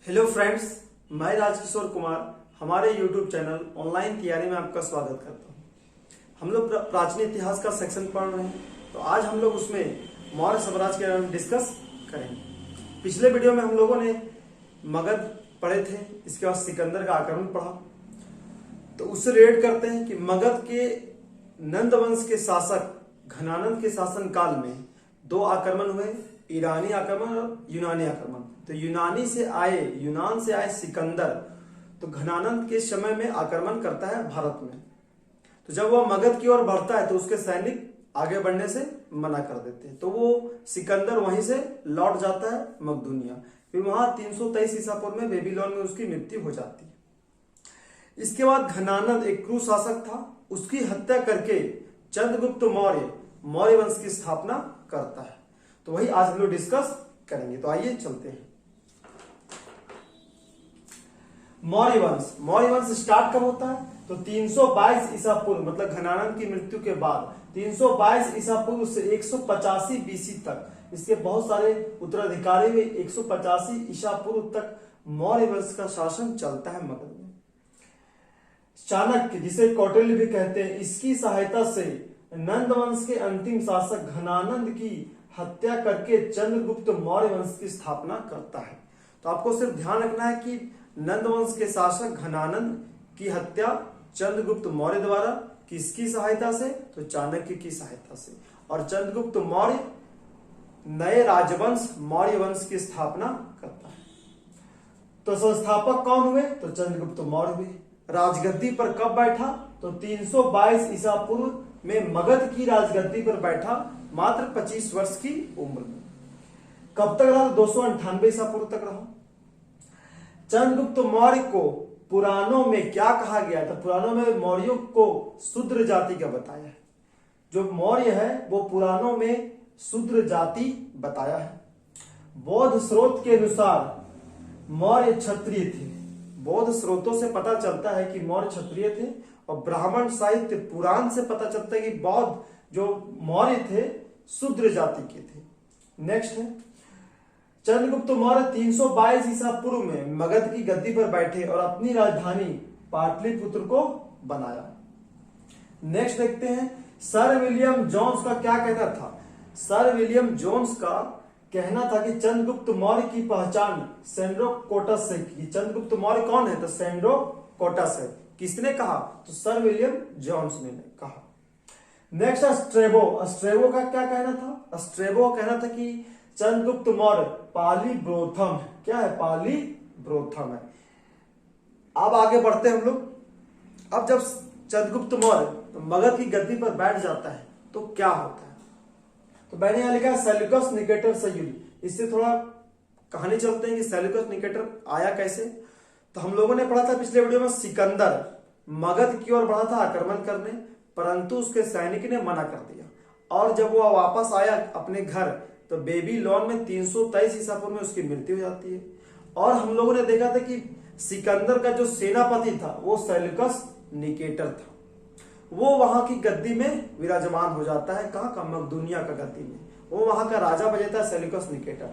Hello friends, मैं राजकिशोर कुमार हमारे YouTube channel online तैयारी में आपका स्वागत करता हूं। हम लोग प्राचीन इतिहास का सेक्शन पढ़ रहे हैं, तो आज हम लोग उसमें मौर्य साम्राज्य के बारे में डिस्कस करेंगे। पिछले वीडियो में हम लोगों ने मगध पढ़े थे, इसके बाद सिकंदर का आक्रमण पढ़ा। तो उससे रिलेट करते हैं कि मगध के नंद वंश के शासक घनानंद के शासन काल में दो आक्रमण हुए, ईरानी आक्रमण और यूनानी आक्रमण। तो यूनान से आए सिकंदर तो घनानंद के समय में आक्रमण करता है भारत में। तो जब वह मगध की ओर बढ़ता है तो उसके सैनिक आगे बढ़ने से मना कर देते हैं, तो वो सिकंदर वहीं से लौट जाता है मकदूनिया। फिर वहां 323 ईसा पूर्व में बेबीलोन में उसकी मृत्यु हो जाती है। इसके बाद घनानंद एक क्रूर शासक था, उसकी हत्या करके चंद्रगुप्त मौर्य वंश की स्थापना करता है। तो वही आज हम लोग डिस्कस करेंगे। तो आइए चलते हैं। मौर्य वंश स्टार्ट कब होता है? तो 322 ईसा पूर्व, मतलब घनानंद की मृत्यु के बाद 322 ईसा पूर्व से 185 बीसी तक इसके बहुत सारे उत्तराधिकारी हुए। 185 ईसा पूर्व तक मौर्य वंश का शासन चलता है मगध में। चाणक्य, जिसे कौटिल्य भी कहते हैं, इसकी सहायता से नंद वंश के अंतिम शासक घनानंद की हत्या करके चंद्रगुप्त मौर्य वंश की स्थापना करता है। तो आपको सिर्फ ध्यान रखना है कि नंद वंश के शासक घनानंद की हत्या चंद्रगुप्त मौर्य द्वारा किसकी सहायता से? तो चाणक्य की सहायता से। और चंद्रगुप्त मौर्य नए राजवंश मौर्य वंश की स्थापना करता है। तो संस्थापक कौन हुए? तो चंद्रगुप्त मौर्य हुए। राजगद्दी पर कब बैठा? तो 322 ईसा पूर्व में मगध की राजगद्दी पर बैठा, मात्र 25 वर्ष की उम्र में। कब तक रहा? 298 ईसा पूर्व तक रहा। चंद्रगुप्त मौर्य को पुराणों में क्या कहा गया था? पुराणों में मौर्यों को शूद्र जाति का बताया है। जो मौर्य है वो पुराणों में शूद्र जाति बताया है। बौद्ध स्रोत के अनुसार मौर्य क्षत्रिय थे। बौद्ध स्रोतों से पता चलता है कि मौर्य क्षत्रिय थे, और ब्राह्मण साहित्य पुराण से पता चलता है कि बौद्ध जो मौर्य थे शूद्र जाति के थे। नेक्स्ट है चंद्रगुप्त मौर्य 322 ईसा पूर्व में मगध की गद्दी पर बैठे और अपनी राजधानी पाटलिपुत्र को बनाया। नेक्स्ट देखते हैं सर विलियम जोन्स का क्या कहना था। सर विलियम जोन्स का कहना था कि चंद्रगुप्त मौर्य की पहचान सेंड्रोकोटस से की। चंद्रगुप्त मौर्य कौन है? तो सेंड्रोकोटस है। किसने कहा? तो सर विलियम जोन्स ने कहा। नेक्स्ट स्ट्रेबो का क्या कहना था? स्ट्रेबो का कहना था कि चंद्रगुप्त मौर्य पालीब्रोथम है। क्या है? पालीब्रोथम है। अब आगे बढ़ते हैं हम लोग। अब जब चंद्रगुप्त मौर्य मगध की गद्दी पर बैठ जाता है तो क्या होता है? तो मैंने यहां लिखा है सेल्यूकस निकेटर सयुल। इससे थोड़ा कहानी चलते हैं कि सेल्यूकस निकेटर आया कैसे। तो हम लोगों ने पढ़ा था पिछले वीडियो में, सिकंदर मगध की ओर बढ़ा था आक्रमण करने, परंतु उसके सैनिक ने मना कर दिया। और जब वह वापस आया अपने घर तो बेबीलोन में 323 ईसा पूर्व में उसकी मृत्यु हो जाती है। और हम लोगों ने देखा था कि सिकंदर का जो सेनापति था वो सेल्यूकस निकेटर था। वो वहां की गद्दी में विराजमान हो जाता है। कहां का? मकदूनिया का गद्दी में। वो वहां का राजा बन जाता है सेल्यूकस निकेटर।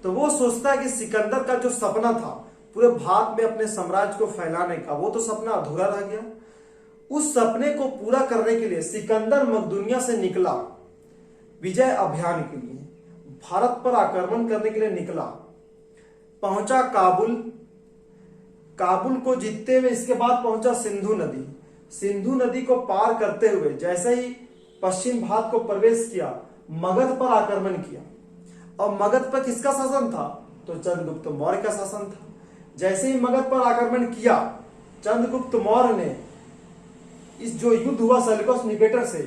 तो वो सोचता है कि सिकंदर का जो सपना था पूरे भारत में अपने साम्राज्य को फैलाने का, वो तो सपना अधूरा रह गया। उस सपने को पूरा करने के लिए सिकंदर मकदूनिया से निकला विजय अभियान के लिए, भारत पर आक्रमण करने के लिए निकला। पहुंचा काबुल को जीतते हुए। इसके बाद पहुंचा सिंधु नदी को पार करते हुए जैसे ही पश्चिम भारत को प्रवेश किया, मगध पर आक्रमण किया। और मगध पर किसका शासन था? तो चंद्रगुप्त मौर्य का शासन था। जैसे ही मगध पर आक्रमण किया, चंद्रगुप्त मौर्य ने इस जो युद्ध हुआ सेल्यूकस निकेटर से,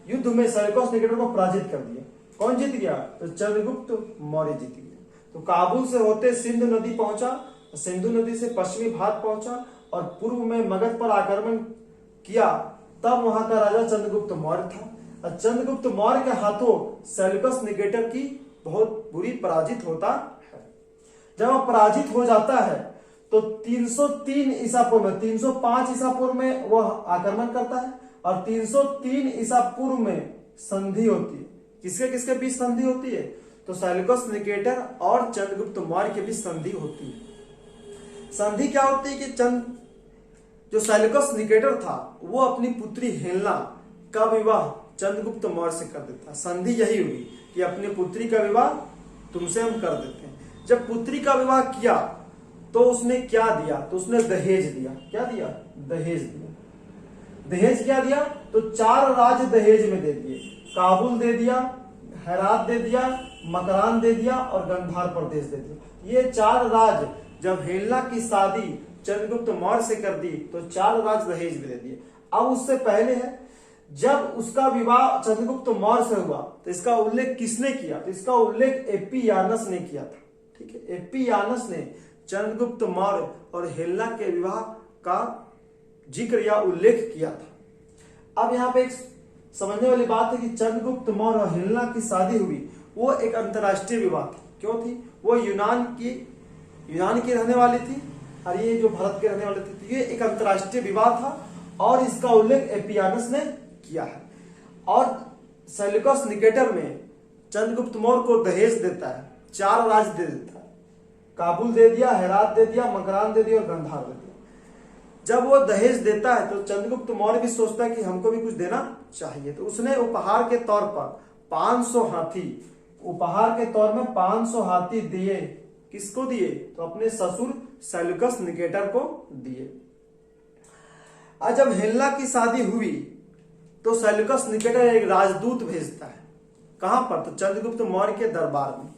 युद्ध में सेल्यूकस निकेटर को पराजित कर दिया। कौन जीत गया? तो चंद्रगुप्त मौर्य जीत गया। तो काबुल से होते सिंधु नदी पहुंचा, सिंधु नदी से पश्चिमी भारत पहुंचा और पूर्व में मगध पर आक्रमण किया। तब वहां का राजा चंद्रगुप्त मौर्य था। और चंद्रगुप्त मौर्य के हाथों सेल्यूकस निकेटर की बहुत बुरी पराजित होता है। जब वह पराजित हो जाता है तो 303 ईसा पूर्व में, 305 ईसा पूर्व में वह आक्रमण करता है और 303 ईसा पूर्व में संधि होती है। किसके किसके बीच संधि होती है? तो सेल्यूकस निकेटर और चंद्रगुप्त मौर्य के बीच संधि होती है। संधि क्या होती है कि जो सेल्यूकस निकेटर था वो अपनी पुत्री हेलेना का विवाह चंद्रगुप्त मौर्य से कर देता। संधि यही हुई कि अपनी पुत्री का विवाह तुमसे हम कर देते हैं। जब पुत्री का विवाह किया तो उसने क्या दिया, तो उसने दहेज दिया। क्या दिया? दहेज दिया। दहेज क्या दिया? तो 4 राज्य दहेज में दे दिए। काबुल दे दिया, हेरात दे दिया, मकरान दे दिया और गंधार प्रदेश दे दिया। ये 4 राज्य जब हेलेना की शादी चंद्रगुप्त मौर्य से कर दी तो 4 राज्य दहेज में दे दिए। अब उससे पहले है जब उसका विवाह चंद्रगुप्त मौर्य से हुआ तो इसका उल्लेख किसने किया? तो इसका उल्लेख एपियानस ने किया था। ठीक है, एपियानस ने चंद्रगुप्त मौर्य और हेलेना के विवाह का जिक्र या उल्लेख किया था। अब यहाँ पे एक समझने वाली बात है कि चंद्रगुप्त मौर्य और हेलेना की शादी हुई वो एक अंतरराष्ट्रीय विवाह थी। क्यों थी? वो यूनान की रहने वाली थी और ये जो भारत के रहने वाले थे, तो ये एक अंतरराष्ट्रीय विवाह था और इसका उल्लेख एपियानस ने किया है। और सेल्यूकस निकेटर में चंद्रगुप्त मौर्य को दहेज देता है, 4 राज्य दे देता है। काबुल दे दिया, हेरात दे दिया, मकरान दे दिया और गंधार दे दिया। जब वो दहेज देता है तो चंद्रगुप्त मौर्य भी सोचता है कि हमको भी कुछ देना चाहिए, तो उसने उपहार के तौर पर 500 हाथी, उपहार के तौर में 500 हाथी दिए। किसको दिए? तो अपने ससुर सेल्यूकस निकेटर को दिए। आज जब हेलेना की शादी हुई तो सेल्यूकस निकेटर एक राजदूत भेजता है। कहां पर? तो चंद्रगुप्त मौर्य के दरबार में।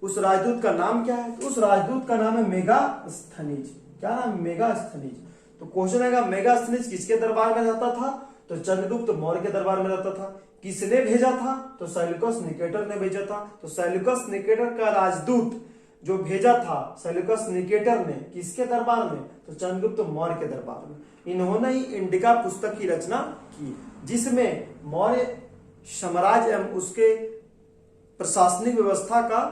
उस राजदूत का नाम क्या है? तो उस राजदूत का नाम है मेगास्थनीज। क्या नाम? मेगास्थनीज। तो क्वेश्चन आएगा मेगास्थनीज किसके दरबार में रहता था? तो चंद्रगुप्त मौर्य के दरबार में रहता था। किसने भेजा था? तो सेल्यूकस निकेटर ने भेजा था। तो सेल्यूकस निकेटर का राजदूत जो भेजा था सेल्यूकस निकेटर ने किसके दरबार में? तो चंद्रगुप्त मौर्य के दरबार में। इन्होंने ही इंडिका पुस्तक की रचना की जिसमें मौर्य साम्राज्य एवं उसके प्रशासनिक व्यवस्था का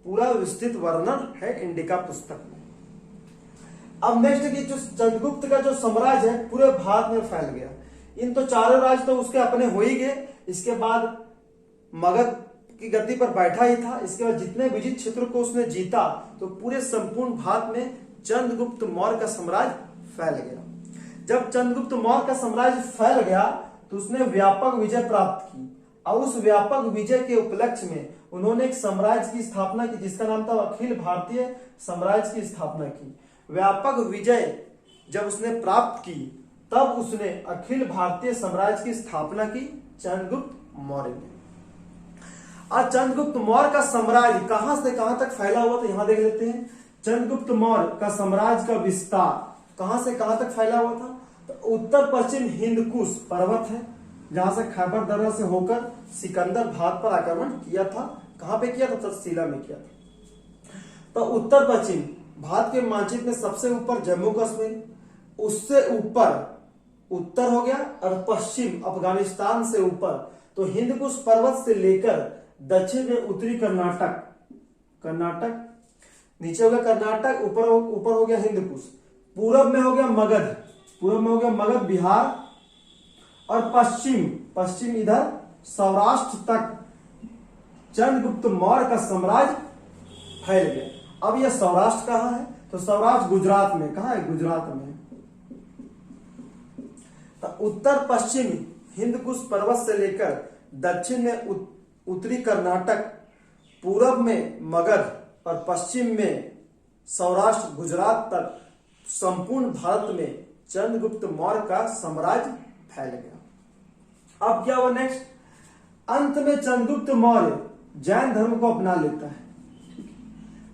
पूरा विस्तृत वर्णन है इंडिका पुस्तक में। अब नेक्स्ट की जो चंद्रगुप्त का जो साम्राज्य है पूरे भारत में फैल गया। इन तो 4 राज्य तो उसके अपने हो ही गए। इसके बाद मगध की गद्दी पर बैठा ही था। इसके बाद जितने विजित क्षेत्र को उसने जीता तो पूरे संपूर्ण भारत में चंद्रगुप्त मौर्य का साम्राज्य फैल गया। जब चंद्रगुप्त मौर्य का साम्राज्य फैल गया तो उसने व्यापक विजय प्राप्त की और उस व्यापक विजय के उपलक्ष्य में उन्होंने एक साम्राज्य की स्थापना की जिसका नाम था अखिल भारतीय साम्राज्य की स्थापना की। व्यापक विजय जब उसने प्राप्त की तब उसने अखिल भारतीय साम्राज्य की स्थापना की चंद्रगुप्त मौर्य ने। आज चंद्रगुप्त मौर्य का साम्राज्य कहां से कहां तक फैला हुआ तो यहां देख लेते हैं। चंद्रगुप्त मौर्य का साम्राज्य का विस्तार कहां से कहां तक फैला हुआ था? तो उत्तर पश्चिम हिंदकुश पर्वत है जहां से खैबर दर्रा से होकर सिकंदर भारत पर आक्रमण किया था। कहां पे किया था? तक्षशिला में किया था। तो उत्तर पश्चिम भारत के मानचित्र में सबसे ऊपर जम्मू कश्मीर, उससे ऊपर उत्तर हो गया और पश्चिम अफगानिस्तान से ऊपर तो हिंदकुश पर्वत से लेकर दक्षिण में उत्तरी कर्नाटक, नीचे हो गया कर्नाटक, ऊपर हो गया हिंदकुश, पूरब में हो गया मगध बिहार और पश्चिम इधर सौराष्ट्र तक चंद्रगुप्त मौर्य का साम्राज्य फैल गया। अब यह सौराष्ट्र कहां है? तो सौराष्ट्र गुजरात में। कहां है? गुजरात में। तो उत्तर पश्चिम हिंदकुश पर्वत से लेकर दक्षिण में उत्तरी कर्नाटक, पूरब में मगध और पश्चिम में सौराष्ट्र गुजरात तक संपूर्ण भारत में चंद्रगुप्त मौर्य का साम्राज्य फैल गया। अब क्या हुआ नेक्स्ट? अंत में चंद्रगुप्त मौर्य जैन धर्म को अपना लेता है।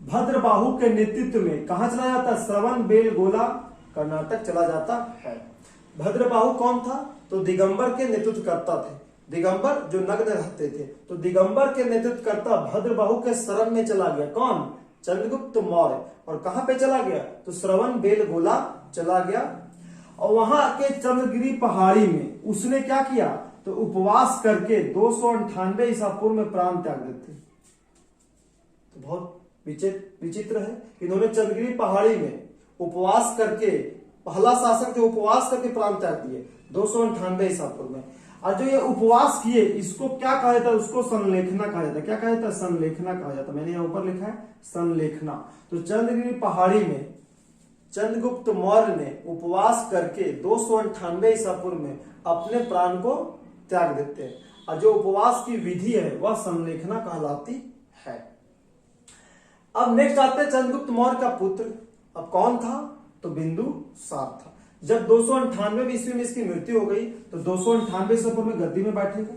भद्रबाहु के नेतृत्व में कहां चला जाता है? श्रवणबेलगोला कर्नाटक चला जाता है। भद्रबाहु कौन था? तो दिगंबर के नेतृत्व करता थे। दिगंबर जो नग्न रहते थे तो दिगंबर के नेतृत्व करता भद्रबाहु के शरण में चला गया। कौन? चंद्रगुप्त मौर्य। और कहां पे चला गया? तो श्रवणबेलगोला चला गया और वहां के चंद्रगिरी पहाड़ी में उसने क्या किया? तो उपवास करके 298 ईसा पूर्व में प्राण त्याग देते। तो बहुत विचित्र है। इन्होंने चंद्रगिरी पहाड़ी में उपवास करके, पहला शासक जो उपवास करके प्राण त्याग दिए 298 ईसा पूर्व में। और जो ये उपवास किए इसको क्या कहा जाता है? उसको संलेखना कहा जाता है। क्या कहा जाता है? संलेखना कहा जाता है। मैंने यहाँ ऊपर लिखा है संलेखना। तो चंद्रगिरी पहाड़ी में चंद्रगुप्त मौर्य ने उपवास करके 298 ईसा पूर्व में अपने प्राण को त्याग देते हैं। और जो उपवास की विधि है वह संलेखना कहलाती है। अब नेक्स्ट आते हैं चंद्रगुप्त मौर्य का पुत्र। अब कौन था? तो बिंदुसार था। जब 298 ईस्वी में इसकी मृत्यु हो गई तो 298 ईसा पूर्व में गद्दी में बैठेगा।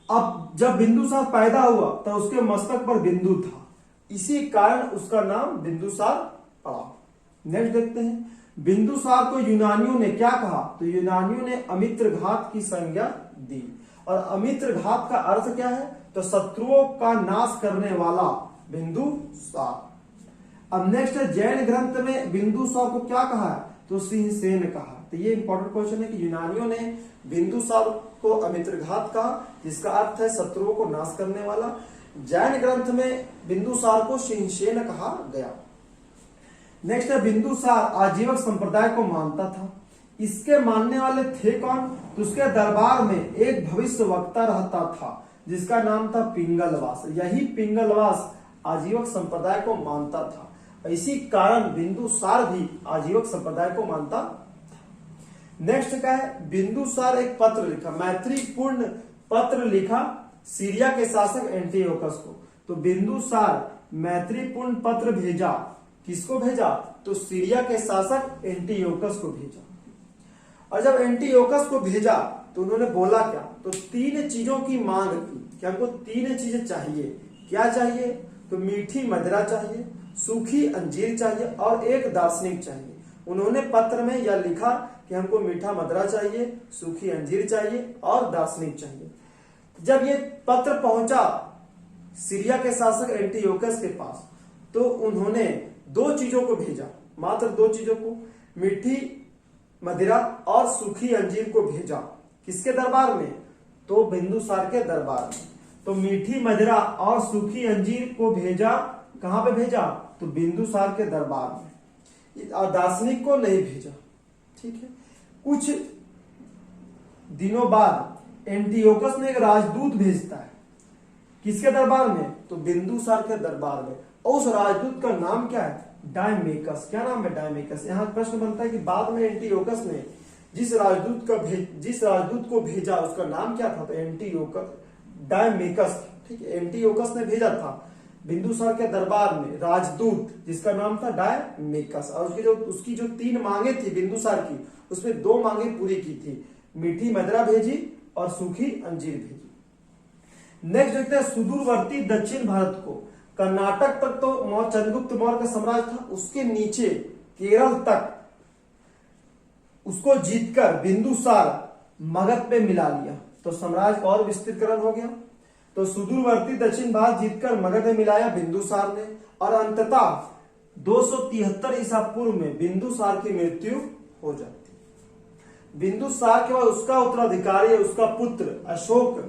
अब जब बिंदुसार पैदा हुआ तो उसके मस्तक पर बिंदु था, इसी कारण उसका नाम बिंदुसार पड़ा। नेक्स्ट देखते हैं, बिंदुसार को यूनानियों ने क्या कहा? तो यूनानियों ने अमित्र घात की संज्ञा दी। और अमित्र घात का अर्थ क्या है? तो शत्रुओं का नाश करने वाला बिंदुसार। अब नेक्स्ट है, जैन ग्रंथ में बिंदुसार को क्या कहा है? तो सिंहसेन कहा। तो ये इंपॉर्टेंट क्वेश्चन है कि यूनानियों ने बिंदुसार को अमित्रघात कहा, जिसका अर्थ है शत्रुओं को नाश करने वाला। जैन ग्रंथ में बिंदुसार को सिंहसेन कहा गया। नेक्स्ट है, बिंदुसार आजीवक संप्रदाय को मानता था। इसके मानने वाले थे कौन? तो उसके दरबार में एक भविष्य वक्ता रहता था जिसका नाम था पिंगलवास। यही पिंगलवास आजीवक संप्रदाय को मानता था। इसी कारण बिंदुसार भी आजीवक संप्रदाय को मानता था। नेक्स्ट क्या है? बिंदुसार एक पत्र लिखा, मैत्रीपूर्ण पत्र लिखा सीरिया के शासक एंटियोकस को। तो बिंदुसार मैत्रीपूर्ण पत्र भेजा। किसको भेजा? तो सीरिया के शासक एंटियोकस को भेजा। और जब एंटियोकस को भेजा तो उन्होंने बोला क्या? तो 3 चीजों की मांग की कि हमको 3 चीजें चाहिए। क्या चाहिए? तो मीठी मदिरा चाहिए, सूखी अंजीर चाहिए और एक दार्शनिक चाहिए। उन्होंने पत्र में यह लिखा कि हमको मीठा मदिरा चाहिए, सूखी अंजीर चाहिए और दार्शनिक चाहिए। जब ये पत्र पहुंचा सीरिया के शासक एंटियोकस के पास तो उन्होंने 2 चीजों को भेजा, मात्र 2 चीजों को, मीठी मदिरा और सूखी अंजीर को भेजा। किसके दरबार में? तो बिंदुसार के दरबार में। तो मीठी मदिरा और सूखी अंजीर को भेजा। कहां पे भेजा? तो बिंदुसार के दरबार में। और दार्शनिक को नहीं भेजा। ठीक है। कुछ दिनों बाद एंटियोकस ने एक राजदूत भेजता है। किसके दरबार में? तो बिंदुसार के दरबार में। और उस राजदूत का नाम क्या है? डायमेकस। क्या नाम है? डायमेकस। यहाँ प्रश्न बनता है कि बाद में एंटियोकस ने जिस राजदूत को भेजा उसका नाम क्या था? तो एंटियोकस, डायमेकस। ठीक है। एंटियोकस ने भेजा था बिंदुसार के दरबार में राजदूत जिसका नाम था डायमेकस। और उसकी जो 3 मांगे थी बिंदुसार की, उसमें 2 मांगे पूरी की थी। मीठी मदिरा भेजी और सूखी अंजीर भेजी। नेक्स्ट देखते हैं, सुदूरवर्ती दक्षिण भारत को, कर्नाटक तक तो चंद्रगुप्त मौर्य का साम्राज्य था, उसके नीचे केरल तक उसको जीतकर बिंदुसार मगध पे मिला लिया। तो साम्राज्य और विस्तृतकरण हो गया। तो सुदूरवर्ती दक्षिण भारत जीतकर मगध में मिलाया बिंदुसार ने। और अंततः 273 ईसा पूर्व में बिंदुसार की मृत्यु हो जाती है। बिंदुसार के बाद उसका उत्तराधिकारी, उसका पुत्र अशोक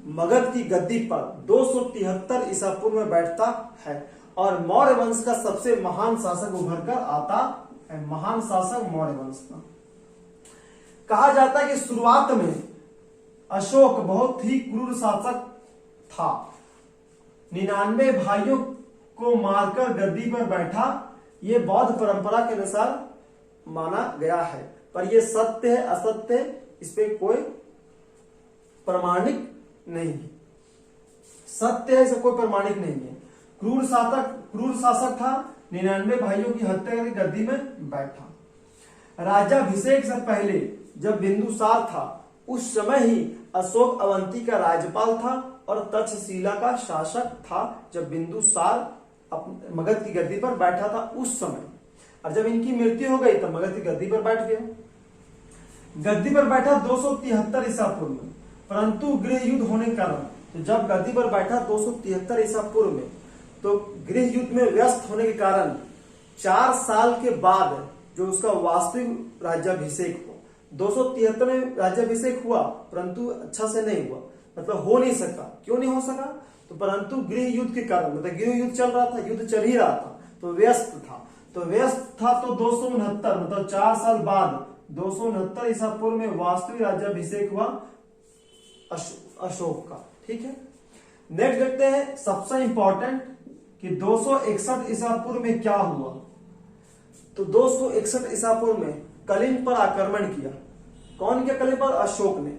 मगध की गद्दी पर 273 ईसा पूर्व में बैठता है और मौर्य वंश का सबसे महान शासक उभर कर आता है। महान शासक मौर्य वंश का। कहा जाता है कि शुरुआत में अशोक बहुत ही क्रूर शासक था। 99 भाइयों को मारकर गद्दी पर बैठा। यह बौद्ध परंपरा के अनुसार माना गया है, पर यह सत्य है असत्य है इस पे कोई प्रमाणिक नहीं है। सत्य है, इसका कोई प्रमाणिक नहीं है। क्रूर शासक था, 99 भाइयों की हत्या करके गद्दी में बैठा। राज्याभिषेक से पहले जब बिंदुसार था उस समय ही अशोक अवंती का राज्यपाल था और तक्षशिला का शासक था जब बिंदुसार मगध की गद्दी पर बैठा था उस समय। और जब इनकी मृत्यु हो गई तब मगध की गद्दी पर बैठ गया। गद्दी पर बैठा 273 ईसा पूर्व में, परंतु गृह युद्ध होने के कारण, तो जब गद्दी पर बैठा 273 ईसा पूर्व में, तो गृह युद्ध में व्यस्त होने के कारण 4 साल के बाद जो उसका वास्तविक राज्याभिषेक हो, 273 में राज्याभिषेक हुआ परंतु अच्छा से नहीं हुआ, मतलब हो नहीं सका। क्यों नहीं हो सका? तो परंतु गृह युद्ध के कारण, मतलब गृह युद्ध चल रहा था, युद्ध चल ही रहा था, तो व्यस्त था। तो 269 मतलब 4 साल बाद 269 ईसा पूर्व में वास्तविक राज्याभिषेक हुआ अशोक का। ठीक है। नेक्स्ट देखते हैं सबसे इंपॉर्टेंट कि 261 ईसा पूर्व में क्या हुआ। तो 261 ईसा पूर्व में कलिंग पर आक्रमण किया। कौन किया कलिंग पर? अशोक ने।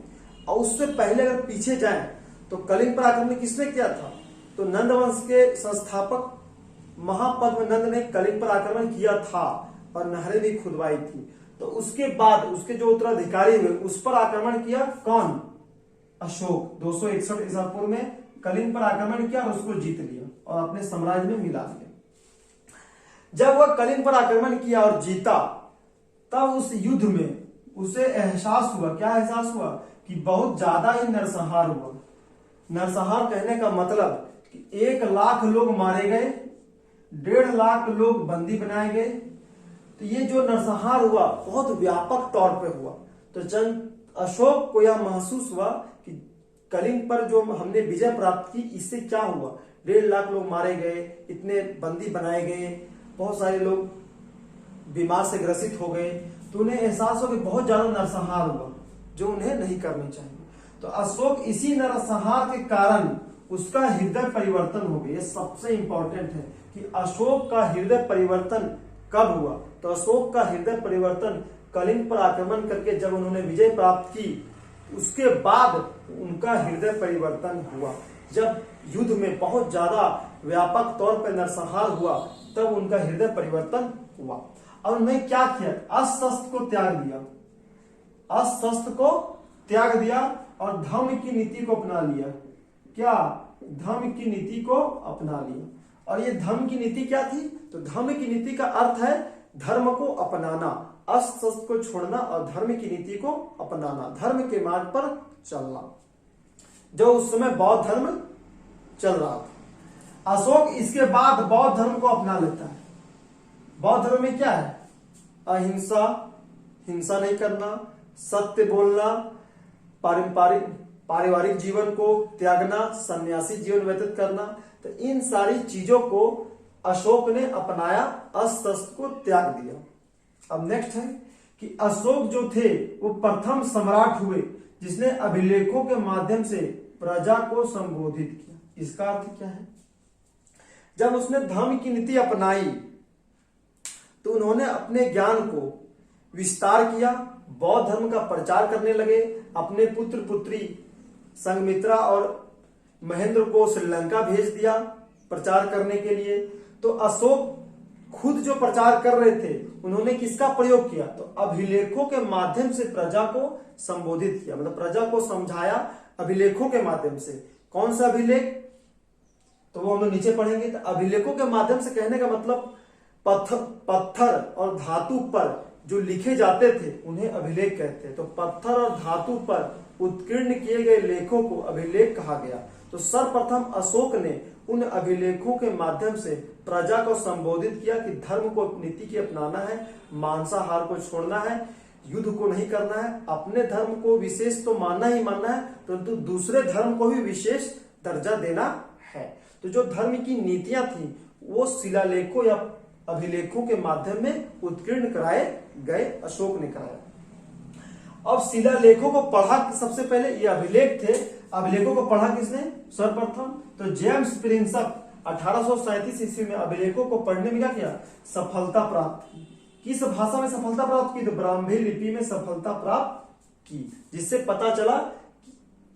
और उससे पहले अगर पीछे जाएं तो कलिंग पर आक्रमण किसने किया था? तो नंद वंश के संस्थापक महापद्म नंद ने कलिंग पर आक्रमण किया था और नहरें भी खुदवाई थी। तो उसके बाद उसके जो उत्तराधिकारी हुए उस पर आक्रमण किया कौन? अशोक। 261 ईसा पूर्व में कलिंग पर आक्रमण किया और उसको जीत लिया और अपने साम्राज्य में मिला लिया। जब वह कलिंग पर आक्रमण किया और जीता, तब उस युद्ध में उसे एहसास हुआ, क्या एहसास हुआ? कि बहुत ज्यादा ही नरसंहार हुआ। नरसंहार कहने का मतलब कि 1 लाख लोग मारे गए, 1.5 लाख लोग बंदी बनाए गए। तो ये जो नरसंहार हुआ बहुत व्यापक तौर पे हुआ। तो अशोक को यह महसूस हुआ कि कलिंग पर जो हमने विजय प्राप्त की, इससे क्या हुआ? 1.5 लाख लोग मारे गए, इतने बंदी बनाए गए, बहुत सारे लोग बीमार से ग्रसित हो गए। तो उन्हें एहसास हो कि बहुत ज्यादा नरसंहार हुआ जो उन्हें नहीं करनी चाहिए। तो अशोक इसी नरसंहार के कारण उसका हृदय परिवर्तन हो गया। ये सबसे इंपॉर्टेंट है कि अशोक का हृदय परिवर्तन कब हुआ? तो अशोक का हृदय परिवर्तन कलिंग पर आक्रमण करके जब उन्होंने विजय प्राप्त की, उसके बाद उनका हृदय परिवर्तन हुआ। जब युद्ध में बहुत ज्यादा व्यापक तौर पर नरसंहार हुआ, तब उनका हृदय परिवर्तन हुआ। और उन्होंने क्या किया? अस्त्र को त्याग दिया, अस्त्र को त्याग दिया और धर्म की नीति को अपना लिया। क्या? धर्म की नीति को अपना लिया। और ये धर्म की नीति क्या थी? तो धर्म की नीति का अर्थ है धर्म को अपनाना, अस्त्र को छोड़ना और धर्म की नीति को अपनाना, धर्म के मार्ग पर चलना, जो उस समय बौद्ध धर्म चल रहा था। अशोक इसके बाद बौद्ध धर्म को अपना लेता है। बौद्ध धर्म में क्या है? अहिंसा, हिंसा नहीं करना, सत्य बोलना, पारिवारिक जीवन को त्यागना, सन्यासी जीवन व्यतीत करना। तो इन सारी चीजों को अशोक ने अपनाया, अस्त्र को त्याग दिया। अब नेक्स्ट है कि अशोक जो थे वो प्रथम सम्राट हुए जिसने अभिलेखों के माध्यम से प्रजा को संबोधित किया। इसका अर्थ क्या है? जब उसने धर्म की नीति अपनाई तो उन्होंने अपने ज्ञान को विस्तार किया, बौद्ध धर्म का प्रचार करने लगे। अपने पुत्र पुत्री संघमित्रा और महेंद्र को श्रीलंका भेज दिया प्रचार करने के लिए। तो अशोक खुद जो प्रचार कर रहे थे, उन्होंने किसका प्रयोग किया? तो अभिलेखों के माध्यम से प्रजा को संबोधित किया, मतलब प्रजा को समझाया अभिलेखों के माध्यम से। कौन सा अभिलेख? तो वो हम लोग नीचे पढ़ेंगे। तो अभिलेखों के माध्यम से कहने का मतलब पत्थर और धातु पर जो लिखे जाते थे उन्हें अभिलेख कहते हैं। तो पत्थर और धातु पर उत्कीर्ण किए गए लेखों को अभिलेख कहा गया। तो सर्वप्रथम अशोक ने उन अभिलेखों के माध्यम से प्रजा को संबोधित किया कि धर्म को नीति की अपनाना है, मांसाहार को छोड़ना है, युद्ध को नहीं करना है, अपने धर्म को विशेष तो मानना ही मानना है, परंतु दूसरे धर्म को भी विशेष दर्जा देना है। तो जो धर्म की नीतियां थी वो शिलालेखों या अभिलेखों के माध्यम में उत्कीर्ण कराए गए, अशोक ने कराया। अब शिलालेखों को पढ़ा सबसे पहले, ये अभिलेख थे, अभिलेखों को पढ़ा किसने? सर्वप्रथम तो जेम्स प्रिंसप 1837 ईस्वी में अभिलेखों को पढ़ने में क्या किया? सफलता प्राप्त की। किस भाषा में सफलता प्राप्त की? तो ब्राह्मी लिपि में सफलता प्राप्त की, जिससे पता चला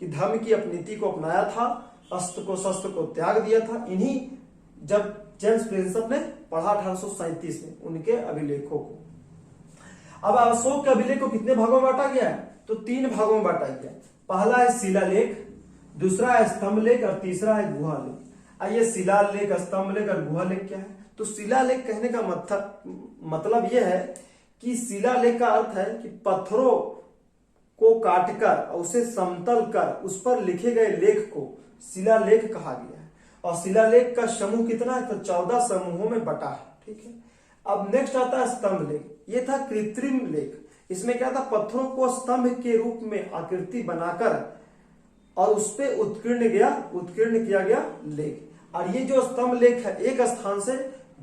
कि धर्म की नीति को अपनाया था, अस्त्र को शस्त्र को त्याग दिया था। इन्हीं जब जेम्स प्रिंसप ने पढ़ा 1837 में उनके अभिलेखों को। अब अशोक के अभिलेख को कितने भागों में बांटा गया है? तो 3 भागों में बांटा गया। पहला है शिलालेख, दूसरा है स्तंभलेख और तीसरा है गुहालेख। आइए शिलालेख, स्तंभलेख और गुहालेख क्या है? तो शिलालेख कहने का मतलब यह है कि शिलालेख का अर्थ है कि पत्थरों को काटकर और उसे समतल कर उस पर लिखे गए लेख को शिलालेख कहा गया है। और शिलालेख का समूह कितना है? तो 14 समूहों में बटा है। ठीक है। अब नेक्स्ट आता है स्तंभ लेख। ये था कृत्रिम लेख। इसमें क्या था? पत्थरों को स्तंभ के रूप में आकृति बनाकर और उस पर उत्कीर्ण किया गया लेख। और ये जो स्तंभ लेख है एक स्थान से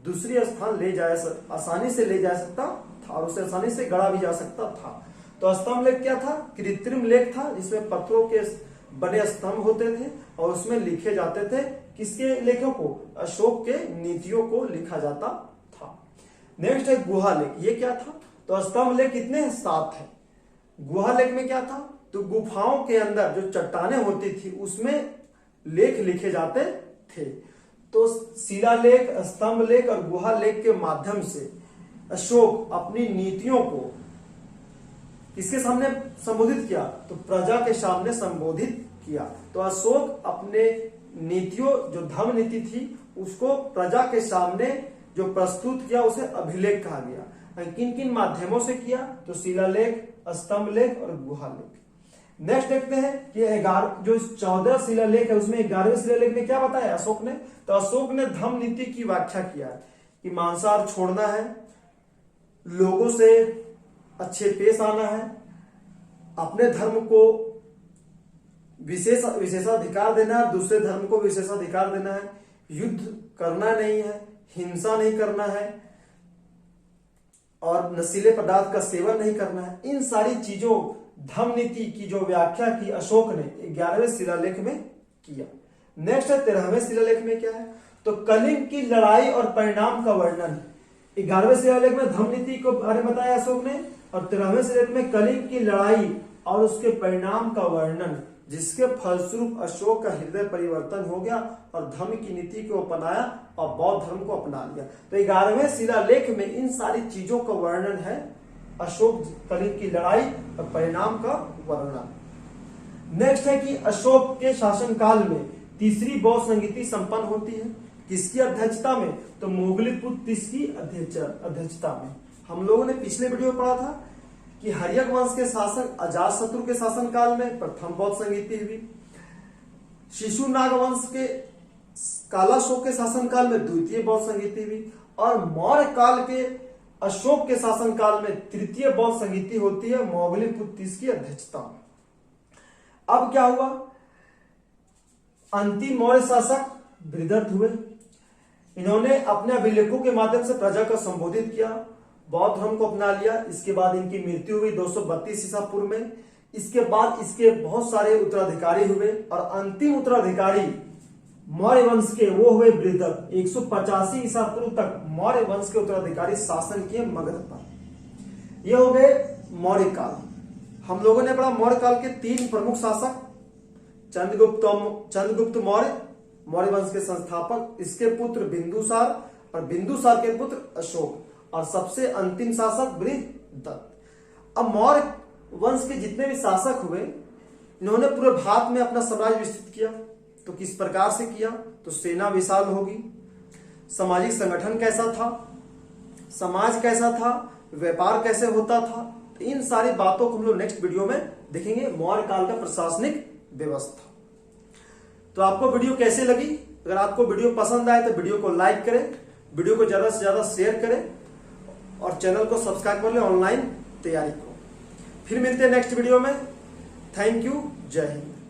दूसरी स्थान आसानी से ले जा सकता था और उसे आसानी से गढ़ा भी जा सकता था। तो स्तंभ लेख क्या था? कृत्रिम लेख था, जिसमें पत्थरों के बने स्तंभ होते थे और उसमें लिखे जाते थे किसके लेखों को? अशोक के नीतियों को लिखा जाता था। नेक्स्ट है गुहा लेख, ये क्या था? तो स्तंभ लेख कितने हैं? 7 है। गुहा लेख में क्या था? तो गुफाओं के अंदर जो चट्टानें होती थी उसमें लेख लिखे जाते थे। तो शिलालेख, स्तंभ लेख और गुहा लेख के माध्यम से अशोक अपनी नीतियों को किसके सामने संबोधित किया? तो प्रजा के सामने संबोधित किया। तो अशोक अपने नीतियों, जो धर्म नीति थी, उसको प्रजा के सामने जो प्रस्तुत किया उसे अभिलेख कहा गया। किन किन माध्यमों से किया? तो शिलालेख, स्तंभ लेख और गुहा लेख। नेक्स्ट देखते हैं कि 14 शिलालेख है उसमें 11वें शिलालेख में क्या बताया अशोक ने? तो अशोक ने धर्म नीति की व्याख्या किया कि मांसाहार छोड़ना है, लोगों से अच्छे पेश आना है, अपने धर्म को विशेषाधिकार देना है, दूसरे धर्म को विशेषाधिकार देना है, युद्ध करना नहीं है, हिंसा नहीं करना है और नशीले पदार्थ का सेवन नहीं करना है। इन सारी चीजों, धर्म नीति की जो व्याख्या की अशोक ने 11वें शिलालेख में किया। नेक्स्ट है 13वें शिलालेख में क्या है? तो कलिंग की लड़ाई और परिणाम का वर्णन। 11वें शिलालेख में धर्म नीति को बारे में बताया अशोक ने और 13वें शिलालेख में कलिंग की लड़ाई और उसके परिणाम का वर्णन, जिसके फलस्वरूप अशोक का हृदय परिवर्तन हो गया और धर्म की नीति को अपनाया और बौद्ध धर्म को अपना लिया। तो 11वें शिलालेख में इन सारी चीजों का वर्णन है, अशोक कलिंग की लड़ाई और परिणाम का वर्णन। नेक्स्ट है कि अशोक के शासनकाल में तीसरी बौद्ध संगीति संपन्न होती है। किसकी अध्यक्षता में? तो मोगलीपुत्र की अध्यक्षता में। हम लोगों ने पिछले वीडियो में पढ़ा था कि हर्यक वंश के शासक अजातशत्रु के शासनकाल में प्रथम बौद्ध संगीति हुई, शिशुनाग वंश के कालाशोक के शासनकाल में द्वितीय बौद्ध संगीति हुई और मौर्य काल के अशोक के शासनकाल में तृतीय बौद्ध संगीति होती है मोगलीपुत्र की अध्यक्षता में। अब क्या हुआ? अंतिम मौर्य शासक बृहद्रथ हुए। इन्होंने अपने अभिलेखों के माध्यम से प्रजा को संबोधित किया, बौद्ध धर्म को अपना लिया। इसके बाद इनकी मृत्यु हुई 232 ईसा पूर्व में। इसके बाद इसके बहुत सारे उत्तराधिकारी हुए और अंतिम उत्तराधिकारी मौर्य वंश के वो हुए बृहद्रथ। 185 ईसा पूर्व तक मौर्य वंश के उत्तराधिकारी शासन किए मगध पर। ये हो गए मौर्य काल। हम लोगों ने पढ़ा मौर्य काल के 3 प्रमुख शासक, चंद्रगुप्त मौर्य, मौर्य वंश के संस्थापक, इसके पुत्र बिंदुसार और बिंदुसार के पुत्र अशोक और सबसे अंतिम शासक बृहद्रथ। अब मौर्य वंश के जितने भी शासक हुए, इन्होंने पूरे भारत में अपना साम्राज्य विस्तृत किया। तो किस प्रकार से किया? तो सेना विशाल होगी, सामाजिक संगठन कैसा था, समाज कैसा था, व्यापार कैसे होता था, तो इन सारी बातों को हम लोग नेक्स्ट वीडियो में देखेंगे। मौर्य काल का प्रशासनिक व्यवस्था। तो आपको वीडियो कैसे लगी? अगर आपको वीडियो पसंद आए तो वीडियो को लाइक करें, वीडियो को ज्यादा से ज्यादा शेयर करें और चैनल को सब्सक्राइब कर लें ऑनलाइन तैयारी को। फिर मिलते हैं नेक्स्ट वीडियो में। Thank you. जय हिंद।